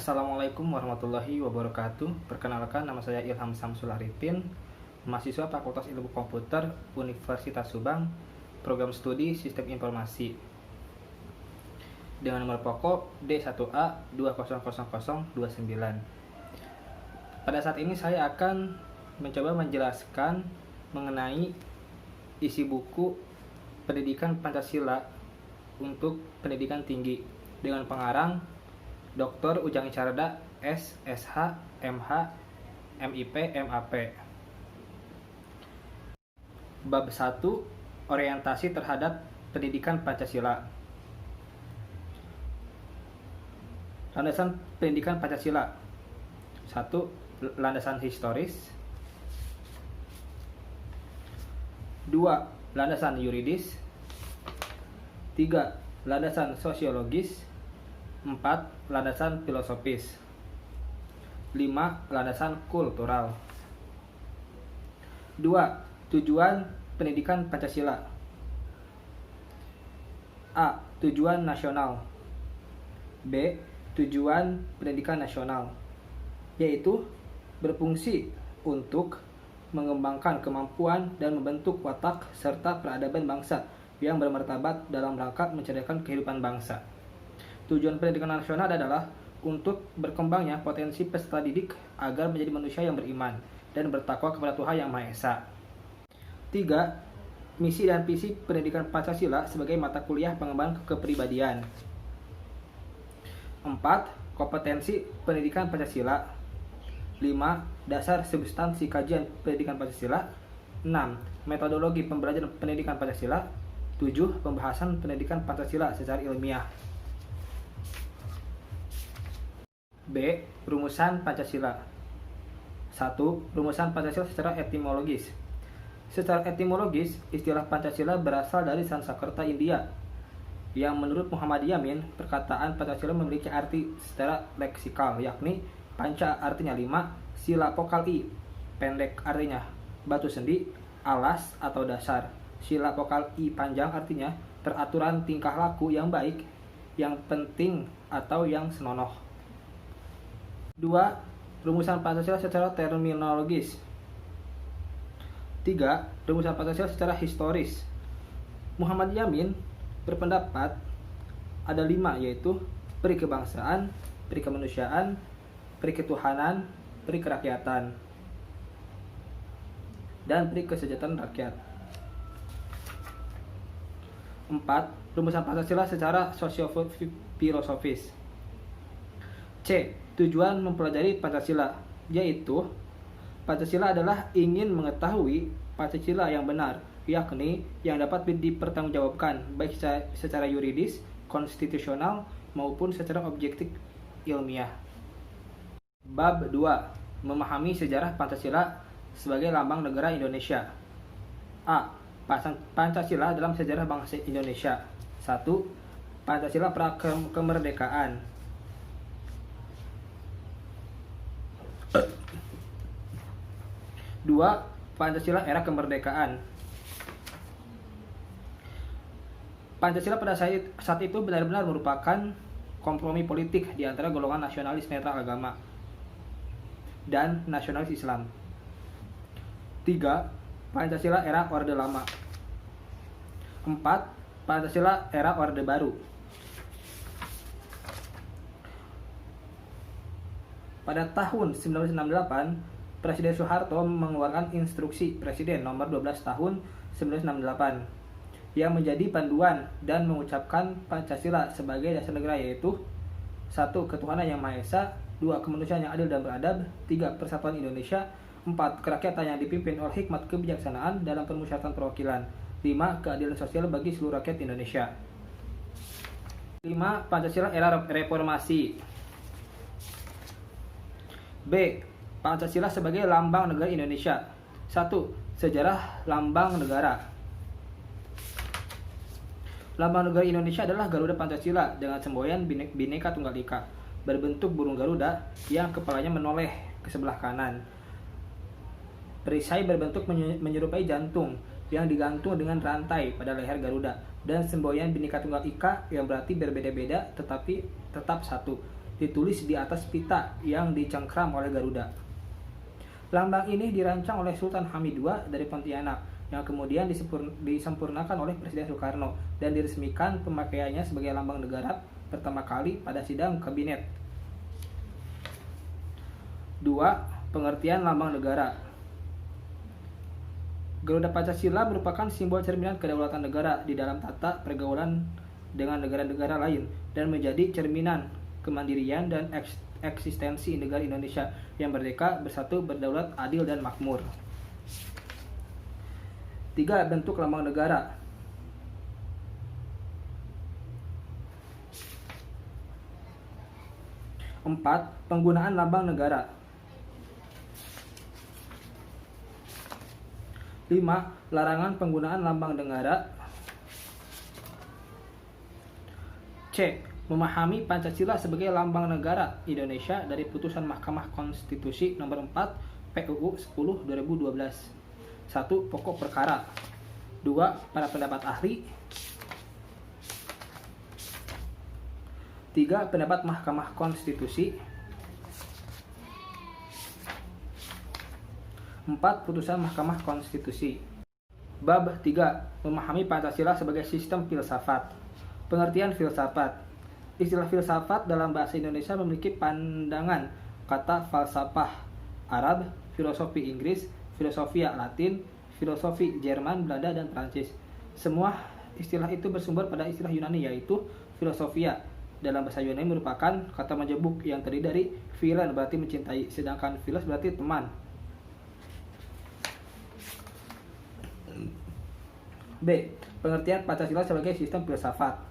Assalamualaikum warahmatullahi wabarakatuh. Perkenalkan, nama saya Ilham Samsul Arifin, mahasiswa Fakultas Ilmu Komputer Universitas Subang, program studi Sistem Informasi, dengan nomor pokok D1A200029. Pada saat ini saya akan mencoba menjelaskan mengenai isi buku Pendidikan Pancasila untuk Pendidikan Tinggi dengan pengarang Dr. Ujang Carda, SSH, MH, MIP, MAP. Bab 1, Orientasi terhadap Pendidikan Pancasila. Landasan Pendidikan Pancasila. 1. Landasan historis. 2. Landasan yuridis. 3. Landasan sosiologis. 4. Landasan filosofis. 5. Landasan kultural. 2. Tujuan pendidikan Pancasila. A. Tujuan nasional. B. Tujuan pendidikan nasional, yaitu berfungsi untuk mengembangkan kemampuan dan membentuk watak serta peradaban bangsa yang bermartabat dalam rangka mencerdaskan kehidupan bangsa. Tujuan pendidikan nasional adalah untuk berkembangnya potensi peserta didik agar menjadi manusia yang beriman dan bertakwa kepada Tuhan Yang Maha Esa. 3. Misi dan visi pendidikan Pancasila sebagai mata kuliah pengembangan kepribadian. 4. Kompetensi pendidikan Pancasila. 5. Dasar substansi kajian pendidikan Pancasila. 6. Metodologi pembelajaran pendidikan Pancasila. 7. Pembahasan pendidikan Pancasila secara ilmiah. B. Rumusan Pancasila. 1. Rumusan Pancasila secara etimologis. Secara etimologis, istilah Pancasila berasal dari Sanskerta India, yang menurut Muhammad Yamin, perkataan Pancasila memiliki arti secara leksikal, yakni panca artinya 5, sila vokal i, pendek artinya batu sendi, alas atau dasar. Sila vokal i panjang artinya peraturan tingkah laku yang baik, yang penting atau yang senonoh. 2. Rumusan Pancasila secara terminologis. 3. Rumusan Pancasila secara historis. Muhammad Yamin berpendapat ada 5, yaitu peri kebangsaan, peri kemanusiaan, peri ketuhanan, peri kerakyatan, dan peri kesejahteraan rakyat. 4. Rumusan Pancasila secara sosio-filosofis. C. Tujuan mempelajari Pancasila, yaitu Pancasila adalah ingin mengetahui Pancasila yang benar, yakni yang dapat dipertanggungjawabkan baik secara yuridis, konstitusional, maupun secara objektif ilmiah. Bab 2. Memahami sejarah Pancasila sebagai lambang negara Indonesia. A. Pancasila dalam sejarah bangsa Indonesia. 1. Pancasila pra kemerdekaan. 2. Pancasila era kemerdekaan. Pancasila pada saat itu benar-benar merupakan kompromi politik di antara golongan nasionalis netral agama dan nasionalis Islam. 3. Pancasila era Orde Lama. 4. Pancasila era Orde Baru. Pada tahun 1968, Presiden Soeharto mengeluarkan Instruksi Presiden nomor 12 tahun 1968 yang menjadi panduan dan mengucapkan Pancasila sebagai dasar negara, yaitu 1. Ketuhanan yang Maha Esa. 2. Kemanusiaan yang adil dan beradab. 3. Persatuan Indonesia. 4. Kerakyatan yang dipimpin oleh hikmat kebijaksanaan dalam permusyawaratan perwakilan. 5. Keadilan sosial bagi seluruh rakyat Indonesia. 5. Pancasila era reformasi. B. Pancasila sebagai lambang negara Indonesia. 1. Sejarah lambang negara. Lambang negara Indonesia adalah Garuda Pancasila dengan semboyan Bhinneka Tunggal Ika, berbentuk burung Garuda yang kepalanya menoleh ke sebelah kanan. Perisai berbentuk menyerupai jantung yang digantung dengan rantai pada leher Garuda, dan semboyan Bhinneka Tunggal Ika yang berarti berbeda-beda tetapi tetap satu, ditulis di atas pita yang dicengkram oleh Garuda. Lambang ini dirancang oleh Sultan Hamid II dari Pontianak, yang kemudian disempurnakan oleh Presiden Soekarno dan diresmikan pemakaiannya sebagai lambang negara pertama kali pada sidang kabinet. 2. Pengertian lambang negara. Garuda Pancasila merupakan simbol cerminan kedaulatan negara di dalam tata pergaulan dengan negara-negara lain dan menjadi cerminan kemandirian dan eksistensi negara Indonesia yang merdeka, bersatu, berdaulat, adil, dan makmur. 3. Bentuk lambang negara. 4. Penggunaan lambang negara. 5. Larangan penggunaan lambang negara. C. Memahami Pancasila sebagai lambang negara Indonesia dari putusan Mahkamah Konstitusi nomor 4 PUU 10 2012. 1. Pokok perkara. 2. Para pendapat ahli. 3. Pendapat Mahkamah Konstitusi. 4. Putusan Mahkamah Konstitusi. Bab 3. Memahami Pancasila sebagai sistem filsafat. Pengertian filsafat. Istilah filsafat dalam bahasa Indonesia memiliki pandangan kata falsafah Arab, filosofi Inggris, filosofia Latin, filosofi Jerman, Belanda, dan Prancis. Semua istilah itu bersumber pada istilah Yunani, yaitu filosofia. Dalam bahasa Yunani merupakan kata majemuk yang terdiri dari philen berarti mencintai, sedangkan philos berarti teman. B. Pengertian Pancasila sebagai sistem filsafat.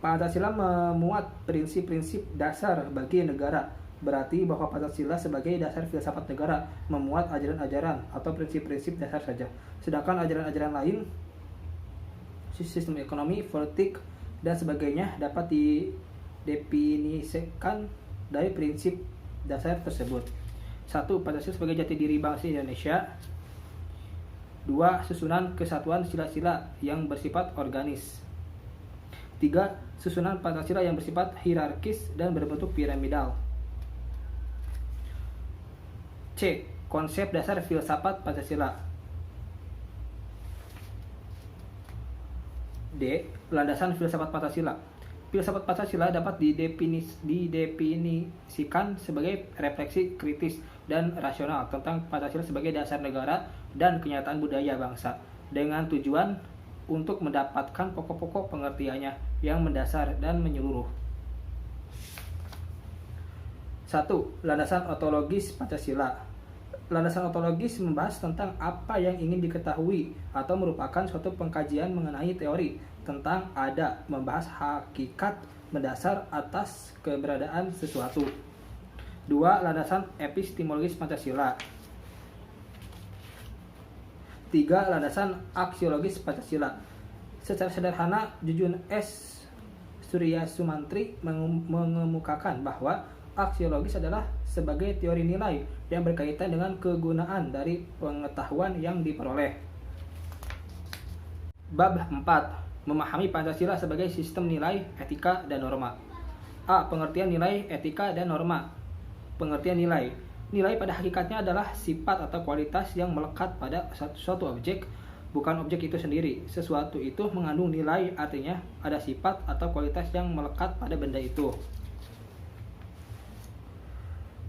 Pancasila memuat prinsip-prinsip dasar bagi negara, berarti bahwa Pancasila sebagai dasar filsafat negara memuat ajaran-ajaran atau prinsip-prinsip dasar saja. Sedangkan ajaran-ajaran lain, sistem ekonomi, politik, dan sebagainya dapat didefinisikan dari prinsip dasar tersebut. 1. Pancasila sebagai jati diri bangsa Indonesia. 2. Susunan kesatuan sila-sila yang bersifat organis. 3. Susunan Pancasila yang bersifat hierarkis dan berbentuk piramidal. C. Konsep dasar filsafat Pancasila. D. Landasan filsafat Pancasila. Filsafat Pancasila dapat didefinisikan sebagai refleksi kritis dan rasional tentang Pancasila sebagai dasar negara dan kenyataan budaya bangsa, dengan tujuan untuk mendapatkan pokok-pokok pengertiannya yang mendasar dan menyeluruh. 1. Landasan ontologis Pancasila. Landasan ontologis membahas tentang apa yang ingin diketahui atau merupakan suatu pengkajian mengenai teori tentang ada, membahas hakikat mendasar atas keberadaan sesuatu. 2. Landasan epistemologis Pancasila. 3. Landasan aksiologis Pancasila. Secara sederhana, Jujun S. Surya Sumantri mengemukakan bahwa aksiologis adalah sebagai teori nilai yang berkaitan dengan kegunaan dari pengetahuan yang diperoleh. Bab 4. Memahami Pancasila sebagai sistem nilai, etika, dan norma. A. Pengertian nilai, etika, dan norma. Pengertian nilai. Nilai pada hakikatnya adalah sifat atau kualitas yang melekat pada suatu objek, bukan objek itu sendiri. Sesuatu itu mengandung nilai, artinya ada sifat atau kualitas yang melekat pada benda itu.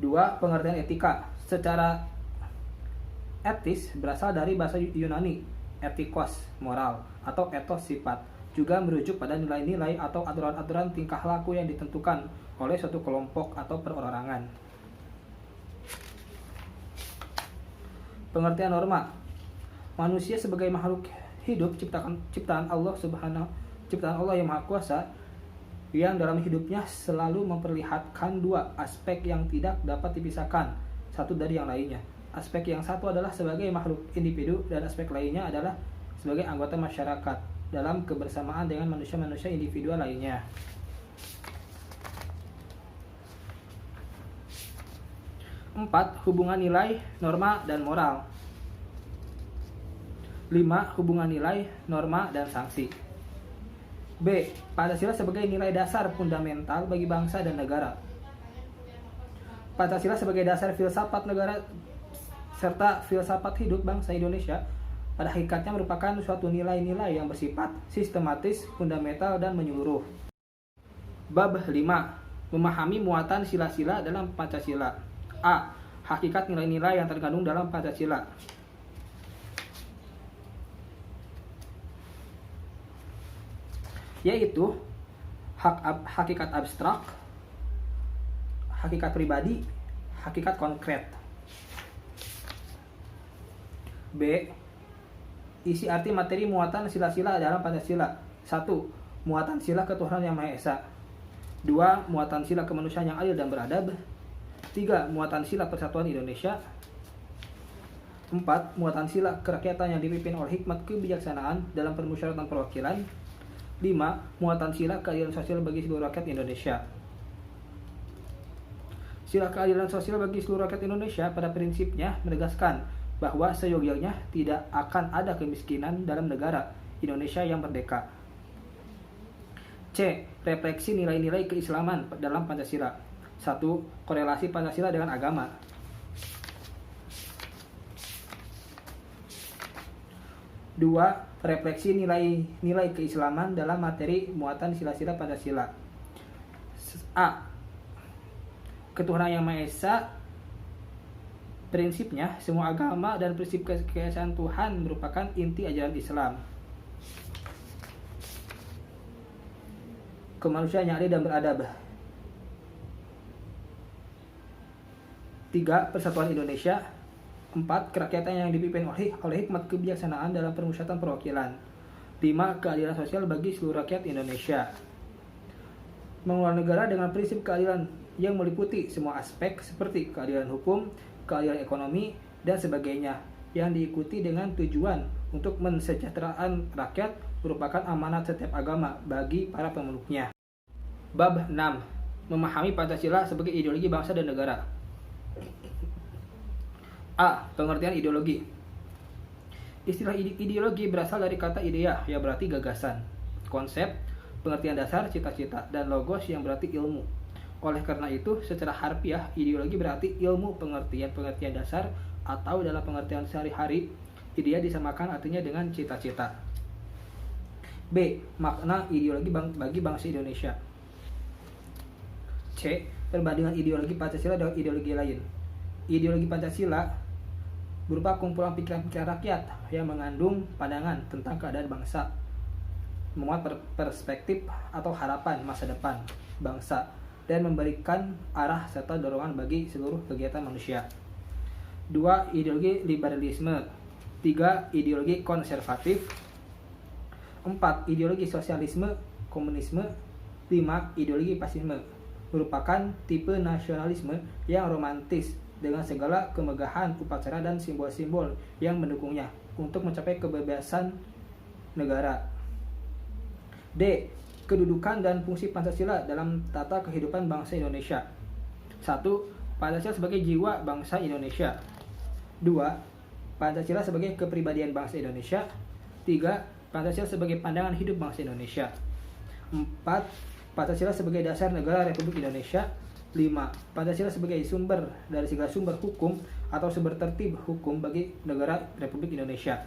2. Pengertian etika. Secara etis berasal dari bahasa Yunani, etikos, moral, atau etos, sifat. Juga merujuk pada nilai-nilai atau aturan-aturan tingkah laku yang ditentukan oleh suatu kelompok atau perorangan. Pengertian norma. Manusia sebagai makhluk hidup ciptaan Allah yang Maha Kuasa, yang dalam hidupnya selalu memperlihatkan dua aspek yang tidak dapat dipisahkan satu dari yang lainnya. Aspek yang satu adalah sebagai makhluk individu dan aspek lainnya adalah sebagai anggota masyarakat dalam kebersamaan dengan manusia-manusia individual lainnya. 4. Hubungan nilai, norma, dan moral. 5. Hubungan nilai, norma, dan sanksi. B. Pancasila sebagai nilai dasar fundamental bagi bangsa dan negara. Pancasila sebagai dasar filsafat negara serta filsafat hidup bangsa Indonesia pada hakikatnya merupakan suatu nilai-nilai yang bersifat sistematis, fundamental, dan menyeluruh. Bab 5. Memahami muatan sila-sila dalam Pancasila. A. Hakikat nilai-nilai yang terkandung dalam Pancasila. Yaitu hakikat abstrak, hakikat pribadi, hakikat konkret. B. Isi arti materi muatan sila-sila dalam Pancasila. 1. Muatan sila ketuhanan yang Maha Esa. 2. Muatan sila kemanusiaan yang adil dan beradab. 3. Muatan sila persatuan Indonesia. 4. Muatan sila kerakyatan yang dipimpin oleh hikmat kebijaksanaan dalam permusyawaratan perwakilan. 5. Muatan sila keadilan sosial bagi seluruh rakyat Indonesia. Sila keadilan sosial bagi seluruh rakyat Indonesia pada prinsipnya menegaskan bahwa seyogyanya tidak akan ada kemiskinan dalam negara Indonesia yang merdeka. C. Refleksi nilai-nilai keislaman dalam Pancasila. 1. Korelasi Pancasila dengan agama. 2. Refleksi nilai-nilai keislaman dalam materi muatan sila-sila Pancasila. A. Ketuhanan yang Maha Esa. Prinsipnya, semua agama dan prinsip keesaan Tuhan merupakan inti ajaran Islam. Kemanusiaan yang adil dan beradab. 3. Persatuan Indonesia. 4. Kerakyatan yang dipimpin oleh hikmat kebijaksanaan dalam permusyawaratan perwakilan. 5. Keadilan sosial bagi seluruh rakyat Indonesia. Mengelola negara dengan prinsip keadilan yang meliputi semua aspek seperti keadilan hukum, keadilan ekonomi, dan sebagainya, yang diikuti dengan tujuan untuk mensejahteraan rakyat merupakan amanat setiap agama bagi para pemeluknya. Bab 6. Memahami Pancasila sebagai ideologi bangsa dan negara. A. Pengertian ideologi. Istilah ideologi berasal dari kata idea yang berarti gagasan, konsep, pengertian dasar, cita-cita, dan logos yang berarti ilmu. Oleh karena itu, secara harfiah, ideologi berarti ilmu pengertian dasar atau dalam pengertian sehari-hari, idea disamakan artinya dengan cita-cita. B. Makna ideologi bagi bangsa Indonesia. C. Perbandingan ideologi Pancasila dengan ideologi lain. Ideologi Pancasila berupa kumpulan pikiran-pikiran rakyat yang mengandung pandangan tentang keadaan bangsa, memuat perspektif atau harapan masa depan bangsa, dan memberikan arah serta dorongan bagi seluruh kegiatan manusia. 2. Ideologi liberalisme. 3. Ideologi konservatif. 4. Ideologi sosialisme, komunisme. 5. Ideologi fasisme. Merupakan tipe nasionalisme yang romantis dengan segala kemegahan upacara dan simbol-simbol yang mendukungnya untuk mencapai kebebasan negara. D. Kedudukan dan fungsi Pancasila dalam tata kehidupan bangsa Indonesia. 1. Pancasila sebagai jiwa bangsa Indonesia. 2. Pancasila sebagai kepribadian bangsa Indonesia. 3. Pancasila sebagai pandangan hidup bangsa Indonesia. 4. Pancasila sebagai dasar negara Republik Indonesia. 5. Pancasila sebagai sumber dari segala sumber hukum atau sumber tertib hukum bagi negara Republik Indonesia.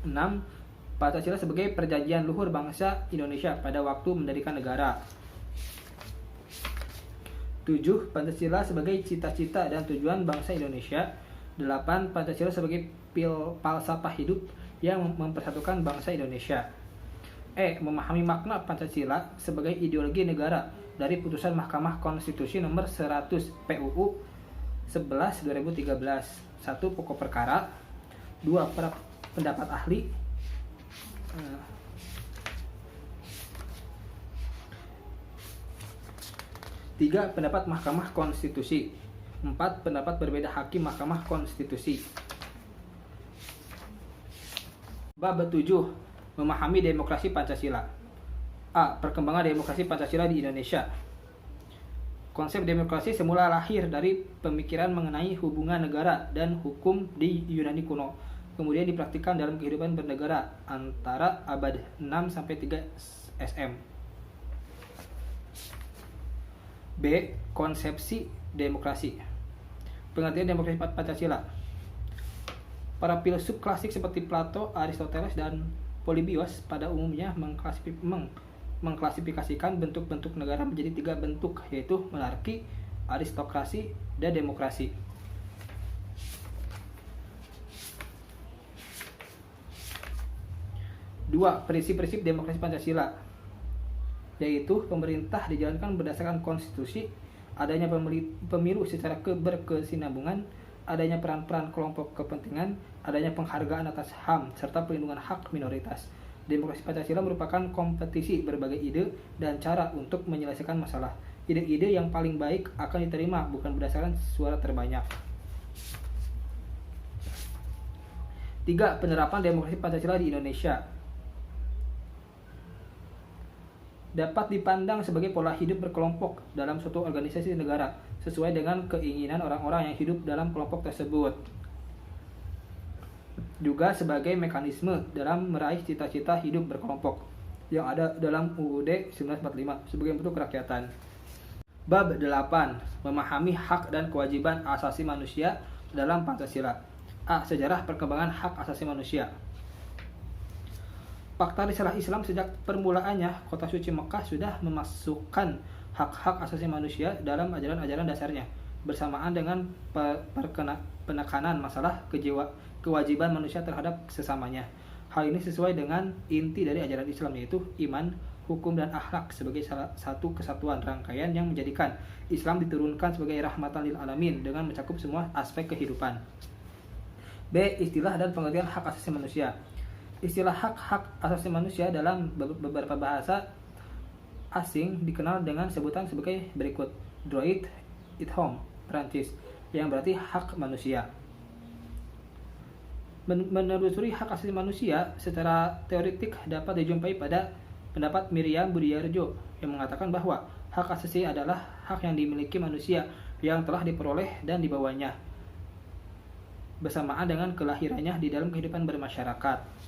6. Pancasila sebagai perjanjian luhur bangsa Indonesia pada waktu mendirikan negara. 7. Pancasila sebagai cita-cita dan tujuan bangsa Indonesia. 8. Pancasila sebagai falsafah hidup yang mempersatukan bangsa Indonesia. E. Memahami makna Pancasila sebagai ideologi negara dari putusan Mahkamah Konstitusi nomor 100 PUU 11 2013. 1. Pokok perkara. 2. Pendapat ahli. 3. Pendapat Mahkamah Konstitusi. 4. Pendapat berbeda hakim Mahkamah Konstitusi. Bab 7. Memahami demokrasi Pancasila. A. Perkembangan demokrasi Pancasila di Indonesia. Konsep demokrasi semula lahir dari pemikiran mengenai hubungan negara dan hukum di Yunani kuno. kemudian dipraktikkan dalam kehidupan bernegara antara abad 6 sampai 3 SM. B. Konsepsi demokrasi. Pengertian demokrasi Pancasila. Para filsuf klasik seperti Plato, Aristoteles, dan Polybios pada umumnya mengklasifikasikan bentuk-bentuk negara menjadi 3 bentuk, yaitu monarki, aristokrasi, dan demokrasi. Dua, prinsip-prinsip demokrasi Pancasila, yaitu pemerintah dijalankan berdasarkan konstitusi, adanya pemilu secara berkesinambungan, adanya peran-peran kelompok kepentingan, adanya penghargaan atas HAM, serta perlindungan hak minoritas. Demokrasi Pancasila merupakan kompetisi berbagai ide dan cara untuk menyelesaikan masalah. Ide-ide yang paling baik akan diterima, bukan berdasarkan suara terbanyak. 3. Penerapan demokrasi Pancasila di Indonesia dapat dipandang sebagai pola hidup berkelompok dalam suatu organisasi negara sesuai dengan keinginan orang-orang yang hidup dalam kelompok tersebut. Juga sebagai mekanisme dalam meraih cita-cita hidup berkelompok yang ada dalam UUD 1945 sebagai bentuk kerakyatan. Bab 8. Memahami hak dan kewajiban asasi manusia dalam Pancasila. A. Sejarah perkembangan hak asasi manusia. Fakta risalah Islam sejak permulaannya, kota suci Mekah sudah memasukkan hak-hak asasi manusia dalam ajaran-ajaran dasarnya, bersamaan dengan penekanan masalah kewajiban manusia terhadap sesamanya. Hal ini sesuai dengan inti dari ajaran Islam, yaitu iman, hukum, dan akhlak sebagai salah satu kesatuan rangkaian yang menjadikan Islam diturunkan sebagai rahmatan lil alamin dengan mencakup semua aspek kehidupan. B. Istilah dan pengertian hak asasi manusia. Istilah hak-hak asasi manusia dalam beberapa bahasa asing dikenal dengan sebutan sebagai berikut. Droit et homme, Prancis, yang berarti hak manusia. Menelusuri hak asasi manusia secara teoretik dapat dijumpai pada pendapat Miriam Budiarjo yang mengatakan bahwa hak asasi adalah hak yang dimiliki manusia yang telah diperoleh dan dibawanya bersamaan dengan kelahirannya di dalam kehidupan bermasyarakat.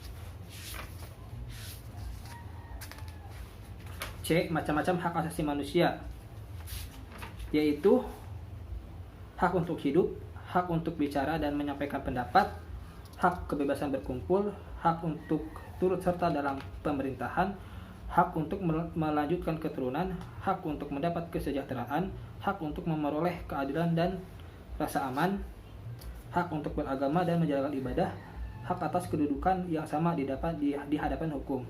C. Macam-macam hak asasi manusia, yaitu hak untuk hidup, hak untuk bicara dan menyampaikan pendapat, hak kebebasan berkumpul, hak untuk turut serta dalam pemerintahan, hak untuk melanjutkan keturunan, hak untuk mendapat kesejahteraan, hak untuk memperoleh keadilan dan rasa aman, hak untuk beragama dan menjalankan ibadah, hak atas kedudukan yang sama di hadapan hukum.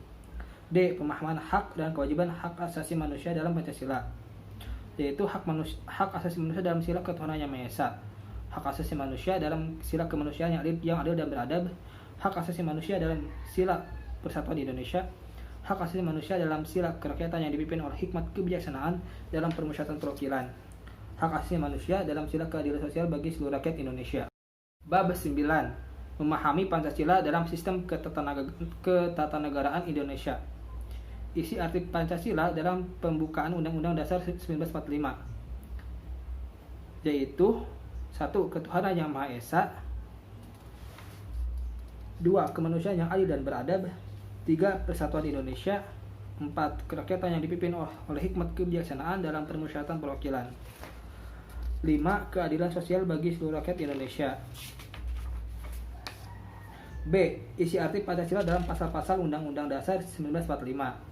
D. Pemahaman hak dan kewajiban hak asasi manusia dalam Pancasila, yaitu hak asasi manusia dalam sila ketuhanan yang Maha Esa, hak asasi manusia dalam sila kemanusiaan yang adil dan beradab, hak asasi manusia dalam sila persatuan Indonesia, hak asasi manusia dalam sila kerakyatan yang dipimpin oleh hikmat kebijaksanaan dalam permusyawaratan perwakilan, hak asasi manusia dalam sila keadilan sosial bagi seluruh rakyat Indonesia. Bab 9. Memahami Pancasila dalam sistem ketatanegaraan Indonesia. Isi arti Pancasila dalam pembukaan Undang-Undang Dasar 1945, yaitu 1. Ketuhanan yang Maha Esa, 2. Kemanusiaan yang adil dan beradab, 3. Persatuan Indonesia, 4. Kerakyatan yang dipimpin oleh hikmat kebijaksanaan dalam permusyawaratan perwakilan, 5. Keadilan sosial bagi seluruh rakyat Indonesia. B. Isi arti Pancasila dalam pasal-pasal Undang-Undang Dasar 1945.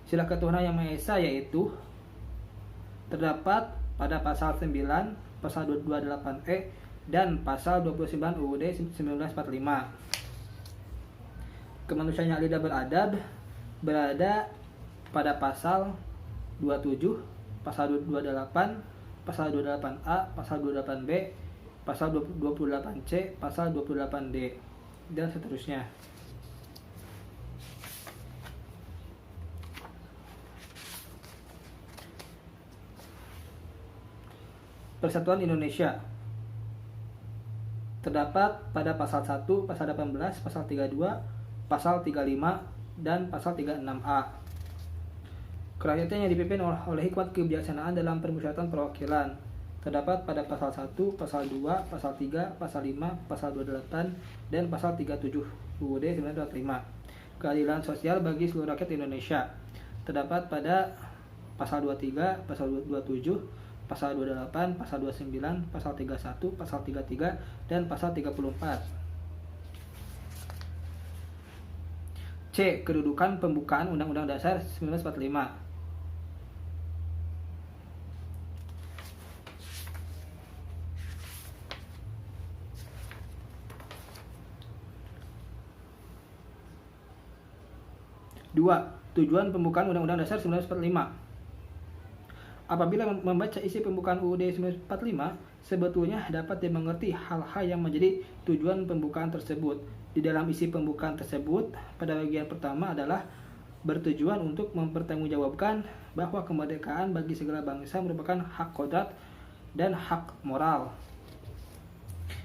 Sila ketuhanan yang Maha Esa yaitu terdapat pada pasal 9, pasal 228E, dan pasal 29 UUD 1945. Kemanusiaan yang adil dan beradab berada pada pasal 27, pasal 28, pasal 28A, pasal 28B, pasal 28C, pasal 28D, dan seterusnya. Persatuan Indonesia terdapat pada pasal 1, pasal 18, pasal 32, pasal 35, dan pasal 36A. Kerakyatan yang dipimpin oleh hikmat kebijaksanaan dalam permusyawaratan perwakilan terdapat pada pasal 1, pasal 2, pasal 3, pasal 5, pasal 28, dan pasal 37 UUD 1945. Keadilan sosial bagi seluruh rakyat Indonesia terdapat pada pasal 23, pasal 27, pasal 28, pasal 29, pasal 31, pasal 33, dan pasal 34. C. Kedudukan pembukaan Undang-Undang Dasar 1945. Dua, tujuan pembukaan Undang-Undang Dasar 1945. Apabila membaca isi pembukaan UUD 1945, sebetulnya dapat dimengerti hal-hal yang menjadi tujuan pembukaan tersebut. Di dalam isi pembukaan tersebut, pada bagian pertama adalah bertujuan untuk mempertanggungjawabkan bahwa kemerdekaan bagi segala bangsa merupakan hak kodrat dan hak moral.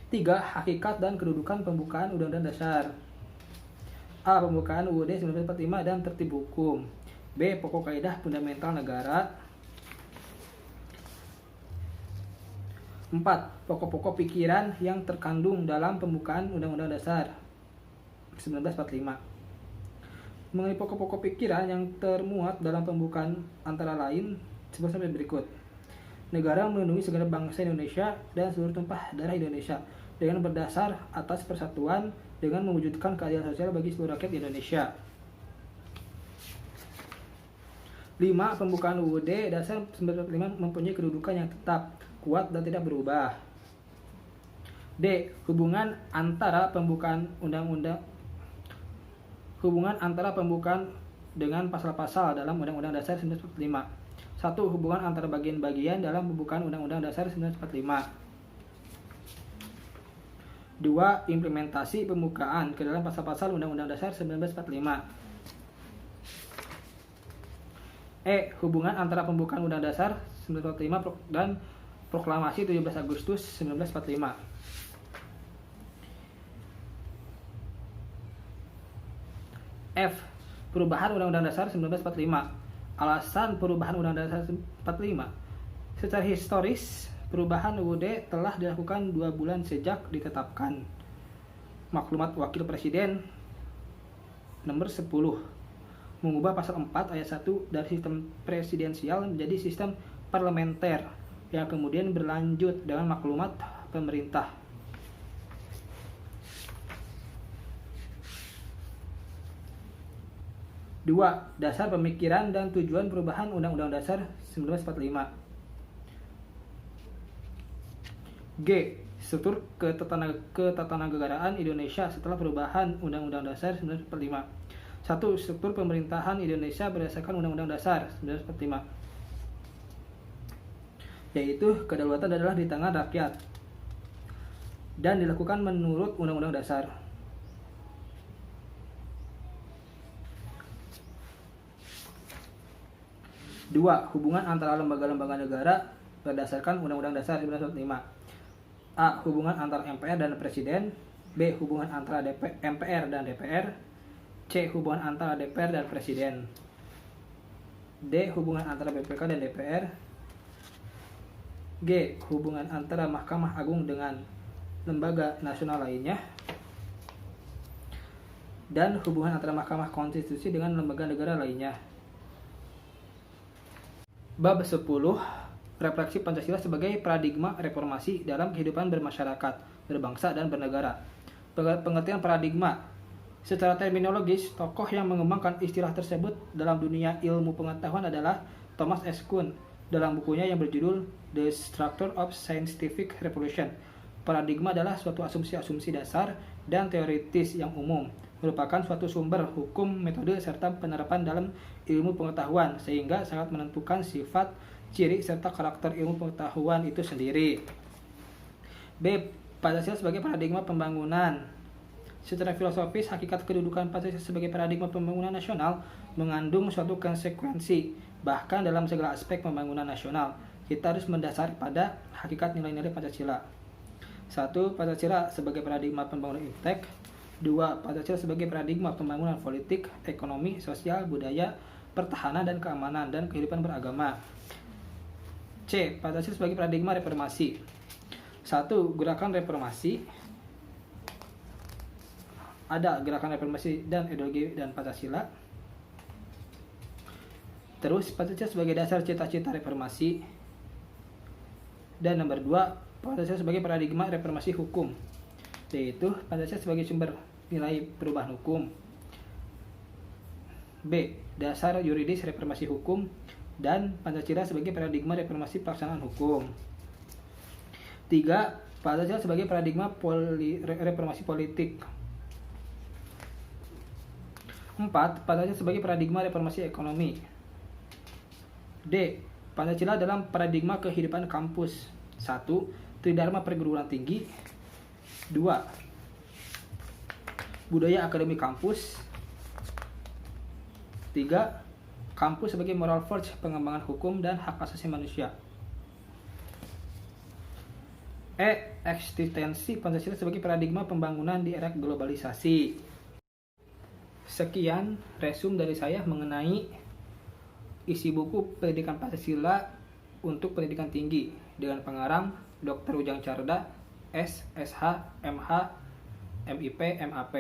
3. Hakikat dan kedudukan pembukaan Undang-Undang Dasar. A. Pembukaan UUD 1945 dan tertib hukum. B. Pokok kaidah fundamental negara. 4. Pokok-pokok pikiran yang terkandung dalam pembukaan Undang-Undang Dasar 1945. Mengenai pokok-pokok pikiran yang termuat dalam pembukaan antara lain sebagai berikut. Negara melindungi segenap bangsa Indonesia dan seluruh tumpah darah Indonesia dengan berdasar atas persatuan dengan mewujudkan keadilan sosial bagi seluruh rakyat Indonesia. 5. Pembukaan UUD Dasar 1945 mempunyai kedudukan yang tetap, kuat, dan tidak berubah. D. Hubungan antara pembukaan dengan pasal-pasal dalam Undang-Undang Dasar 1945. 1. Hubungan antara bagian-bagian dalam pembukaan Undang-Undang Dasar 1945. 2. Implementasi pembukaan ke dalam pasal-pasal Undang-Undang Dasar 1945. E. Hubungan antara pembukaan Undang-Undang Dasar 1945 dan Proklamasi 17 Agustus 1945. F. Perubahan Undang-Undang Dasar 1945. Alasan perubahan Undang-Undang Dasar 1945. Secara historis, perubahan UUD telah dilakukan 2 bulan sejak ditetapkan Maklumat Wakil Presiden nomor 10 mengubah pasal 4 ayat 1 dari sistem presidensial menjadi sistem parlementer yang kemudian berlanjut dengan maklumat pemerintah. Dua, dasar pemikiran dan tujuan perubahan Undang-Undang Dasar 1945. G. Struktur ketatanegaraan Indonesia setelah perubahan Undang-Undang Dasar 1945. 1. Struktur pemerintahan Indonesia berdasarkan Undang-Undang Dasar 1945, yaitu kedaulatan adalah di tangan rakyat dan dilakukan menurut Undang-Undang Dasar. 2. Hubungan antara lembaga-lembaga negara berdasarkan Undang-Undang Dasar 1945. A. Hubungan antara MPR dan Presiden. B. Hubungan antara MPR dan DPR. C. Hubungan antara DPR dan Presiden. D. Hubungan antara BPK dan DPR. G. Hubungan antara Mahkamah Agung dengan lembaga nasional lainnya. Dan hubungan antara Mahkamah Konstitusi dengan lembaga negara lainnya. Bab 10. Refleksi Pancasila sebagai paradigma reformasi dalam kehidupan bermasyarakat, berbangsa, dan bernegara. Pengertian paradigma. Secara terminologis, tokoh yang mengembangkan istilah tersebut dalam dunia ilmu pengetahuan adalah Thomas S. Kuhn dalam bukunya yang berjudul The Structure of Scientific Revolution. Paradigma adalah suatu asumsi-asumsi dasar dan teoritis yang umum, merupakan suatu sumber hukum, metode, serta penerapan dalam ilmu pengetahuan, sehingga sangat menentukan sifat, ciri, serta karakter ilmu pengetahuan itu sendiri. B. Pancasila sebagai paradigma pembangunan. Secara filosofis, hakikat kedudukan Pancasila sebagai paradigma pembangunan nasional mengandung suatu konsekuensi, bahkan dalam segala aspek pembangunan nasional. Kita harus mendasar pada hakikat nilai-nilai Pancasila. 1. Pancasila sebagai paradigma pembangunan iptek. 2. Pancasila sebagai paradigma pembangunan politik, ekonomi, sosial, budaya, pertahanan dan keamanan, dan kehidupan beragama. C. Pancasila sebagai paradigma reformasi. 1. Gerakan reformasi. Ada gerakan reformasi dan ideologi dan Pancasila. Terus Pancasila sebagai dasar cita-cita reformasi. Dan nomor 2, Pancasila sebagai paradigma reformasi hukum, yaitu Pancasila sebagai sumber nilai perubahan hukum. B. Dasar yuridis reformasi hukum dan Pancasila sebagai paradigma reformasi pelaksanaan hukum. 3. Pancasila sebagai paradigma reformasi politik. 4. Pancasila sebagai paradigma reformasi ekonomi. D. Pancasila dalam paradigma kehidupan kampus. 1. Tridharma perguruan tinggi. 2. Budaya akademi kampus. 3. Kampus sebagai moral force pengembangan hukum dan hak asasi manusia. E. Eksistensi Pancasila sebagai paradigma pembangunan di era globalisasi. Sekian resume dari saya mengenai isi buku Pendidikan Pancasila untuk Pendidikan Tinggi dengan pengarang Dr. Ujang Carda, S, SH, MH, MIP, MAP.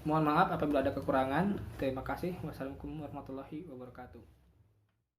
Mohon maaf apabila ada kekurangan. Terima kasih. Wassalamualaikum warahmatullahi wabarakatuh.